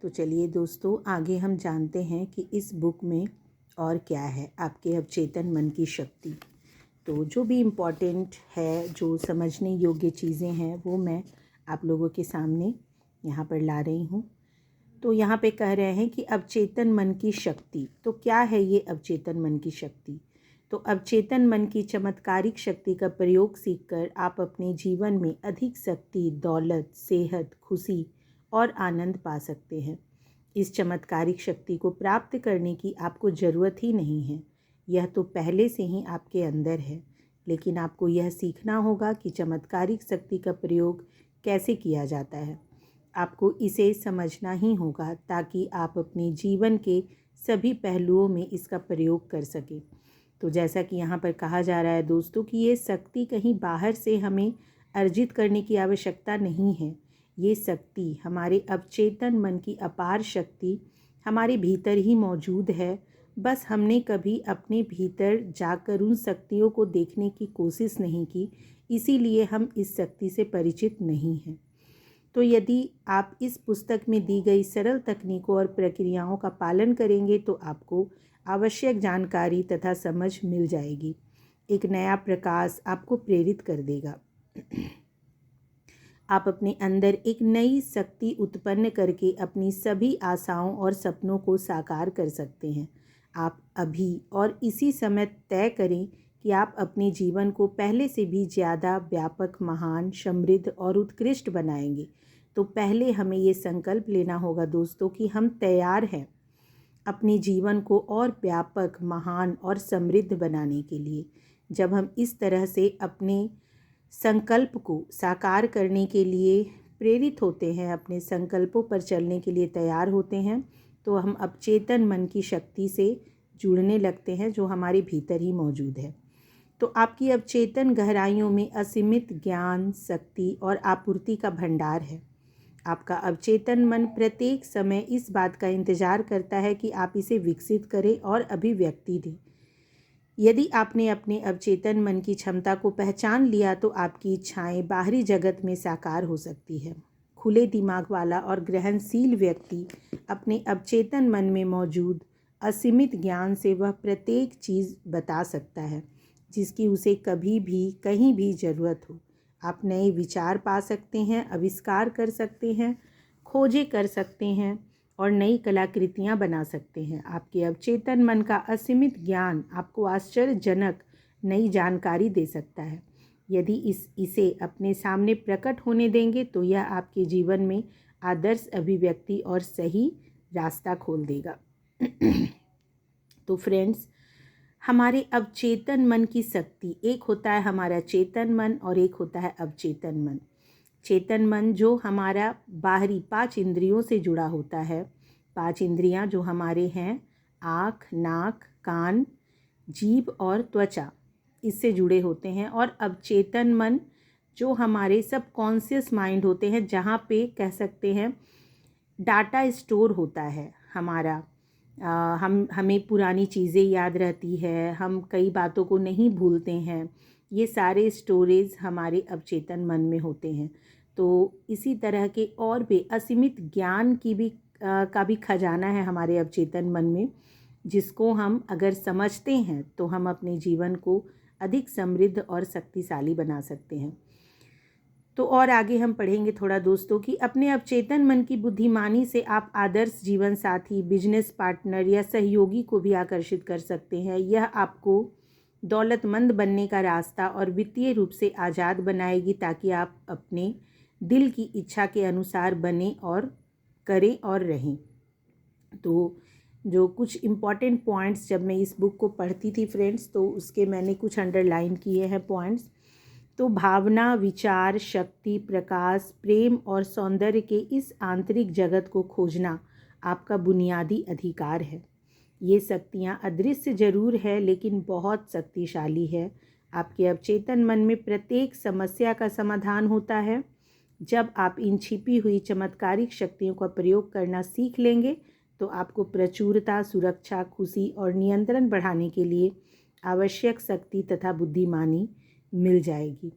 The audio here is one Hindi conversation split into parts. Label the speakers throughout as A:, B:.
A: तो चलिए दोस्तों, आगे हम जानते हैं कि इस बुक में और क्या है आपके अवचेतन मन की शक्ति। तो जो भी इम्पोर्टेंट है, जो समझने योग्य चीज़ें हैं, वो मैं आप लोगों के सामने यहाँ पर ला रही हूँ। तो यहाँ पे कह रहे हैं कि अवचेतन मन की शक्ति। तो क्या है ये अवचेतन मन की शक्ति? तो अवचेतन मन की चमत्कारिक शक्ति का प्रयोग सीखकर आप अपने जीवन में अधिक शक्ति, दौलत, सेहत, खुशी और आनंद पा सकते हैं। इस चमत्कारिक शक्ति को प्राप्त करने की आपको ज़रूरत ही नहीं है, यह तो पहले से ही आपके अंदर है। लेकिन आपको यह सीखना होगा कि चमत्कारिक शक्ति का प्रयोग कैसे किया जाता है। आपको इसे समझना ही होगा ताकि आप अपने जीवन के सभी पहलुओं में इसका प्रयोग कर सकें। तो जैसा कि यहाँ पर कहा जा रहा है दोस्तों कि ये शक्ति कहीं बाहर से हमें अर्जित करने की आवश्यकता नहीं है। ये शक्ति, हमारे अवचेतन मन की अपार शक्ति हमारे भीतर ही मौजूद है। बस हमने कभी अपने भीतर जाकर उन शक्तियों को देखने की कोशिश नहीं की, इसीलिए हम इस शक्ति से परिचित नहीं हैं। तो यदि आप इस पुस्तक में दी गई सरल तकनीकों और प्रक्रियाओं का पालन करेंगे तो आपको आवश्यक जानकारी तथा समझ मिल जाएगी। एक नया प्रकाश आपको प्रेरित कर देगा। आप अपने अंदर एक नई शक्ति उत्पन्न करके अपनी सभी आशाओं और सपनों को साकार कर सकते हैं। आप अभी और इसी समय तय करें कि आप अपने जीवन को पहले से भी ज़्यादा व्यापक, महान, समृद्ध और उत्कृष्ट बनाएंगे। तो पहले हमें ये संकल्प लेना होगा दोस्तों कि हम तैयार हैं अपने जीवन को और व्यापक, महान और समृद्ध बनाने के लिए। जब हम इस तरह से अपने संकल्प को साकार करने के लिए प्रेरित होते हैं, अपने संकल्पों पर चलने के लिए तैयार होते हैं, तो हम अवचेतन मन की शक्ति से जुड़ने लगते हैं जो हमारे भीतर ही मौजूद है। तो आपकी अवचेतन गहराइयों में असीमित ज्ञान, शक्ति और आपूर्ति का भंडार है। आपका अवचेतन मन प्रत्येक समय इस बात का इंतजार करता है कि आप इसे विकसित करें और अभिव्यक्ति दें। यदि आपने अपने अवचेतन मन की क्षमता को पहचान लिया तो आपकी इच्छाएं बाहरी जगत में साकार हो सकती है। खुले दिमाग वाला और ग्रहणशील व्यक्ति अपने अवचेतन मन में मौजूद असीमित ज्ञान से वह प्रत्येक चीज़ बता सकता है जिसकी उसे कभी भी कहीं भी ज़रूरत हो। आप नए विचार पा सकते हैं, आविष्कार कर सकते हैं, खोजें कर सकते हैं और नई कलाकृतियाँ बना सकते हैं। आपके अवचेतन मन का असीमित ज्ञान आपको आश्चर्यजनक नई जानकारी दे सकता है। यदि इसे अपने सामने प्रकट होने देंगे तो यह आपके जीवन में आदर्श अभिव्यक्ति और सही रास्ता खोल देगा। तो फ्रेंड्स, हमारे अवचेतन मन की शक्ति, एक होता है हमारा चेतन मन और एक होता है अवचेतन मन। चेतन मन जो हमारा बाहरी 5 इंद्रियों से जुड़ा होता है। 5 इंद्रियां जो हमारे हैं, आँख, नाक, कान, जीभ और त्वचा, इससे जुड़े होते हैं। और अवचेतन मन जो हमारे सबकॉन्शियस माइंड होते हैं, जहाँ पे कह सकते हैं डाटा स्टोर होता है हमारा। हमें पुरानी चीज़ें याद रहती है, हम कई बातों को नहीं भूलते हैं। ये सारे स्टोरेज हमारे अवचेतन मन में होते हैं। तो इसी तरह के और भी असीमित ज्ञान का भी खजाना है हमारे अवचेतन मन में, जिसको हम अगर समझते हैं तो हम अपने जीवन को अधिक समृद्ध और शक्तिशाली बना सकते हैं। तो और आगे हम पढ़ेंगे थोड़ा दोस्तों कि अपने अवचेतन मन की बुद्धिमानी से आप आदर्श जीवन साथी, बिजनेस पार्टनर या सहयोगी को भी आकर्षित कर सकते हैं। यह आपको दौलतमंद बनने का रास्ता और वित्तीय रूप से आज़ाद बनाएगी ताकि आप अपने दिल की इच्छा के अनुसार बने और करें और रहें। तो जो कुछ इम्पॉर्टेंट पॉइंट्स जब मैं इस बुक को पढ़ती थी फ्रेंड्स, तो उसके मैंने कुछ अंडरलाइन किए हैं पॉइंट्स। तो भावना, विचार, शक्ति, प्रकाश, प्रेम और सौंदर्य के इस आंतरिक जगत को खोजना आपका बुनियादी अधिकार है। ये शक्तियाँ अदृश्य जरूर है लेकिन बहुत शक्तिशाली है। आपके अवचेतन मन में प्रत्येक समस्या का समाधान होता है। जब आप इन छिपी हुई चमत्कारिक शक्तियों का प्रयोग करना सीख लेंगे तो आपको प्रचुरता, सुरक्षा, खुशी और नियंत्रण बढ़ाने के लिए आवश्यक शक्ति तथा बुद्धिमानी मिल जाएगी।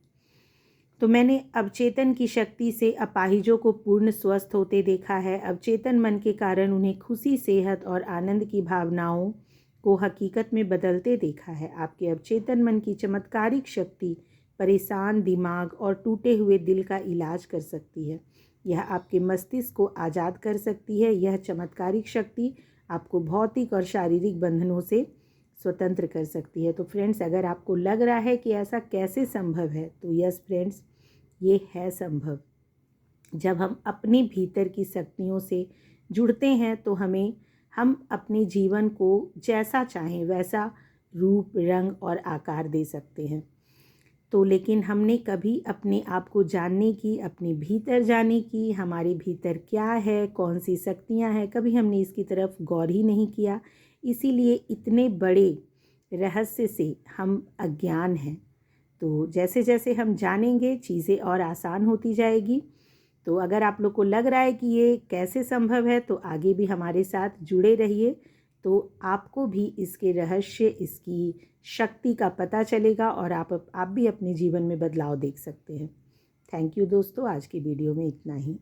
A: तो मैंने अवचेतन की शक्ति से अपाहिजों को पूर्ण स्वस्थ होते देखा है। अवचेतन मन के कारण उन्हें खुशी, सेहत और आनंद की भावनाओं को हकीकत में बदलते देखा है। आपके अवचेतन मन की चमत्कारिक शक्ति परेशान दिमाग और टूटे हुए दिल का इलाज कर सकती है। यह आपके मस्तिष्क को आज़ाद कर सकती है। यह चमत्कारिक शक्ति आपको भौतिक और शारीरिक बंधनों से स्वतंत्र कर सकती है। तो फ्रेंड्स, अगर आपको लग रहा है कि ऐसा कैसे संभव है, तो यस फ्रेंड्स, ये है संभव। जब हम अपने भीतर की शक्तियों से जुड़ते हैं तो हम अपने जीवन को जैसा चाहें वैसा रूप, रंग और आकार दे सकते हैं। तो लेकिन हमने कभी अपने आप को जानने की, अपने भीतर जाने की, हमारे भीतर क्या है, कौन सी शक्तियां हैं, कभी हमने इसकी तरफ गौर ही नहीं किया। इसीलिए इतने बड़े रहस्य से हम अज्ञान हैं। तो जैसे जैसे हम जानेंगे चीज़ें और आसान होती जाएगी। तो अगर आप लोग को लग रहा है कि ये कैसे संभव है, तो आगे भी हमारे साथ जुड़े रहिए। तो आपको भी इसके रहस्य, इसकी शक्ति का पता चलेगा और आप भी अपने जीवन में बदलाव देख सकते हैं। थैंक यू दोस्तों, आज की वीडियो में इतना ही।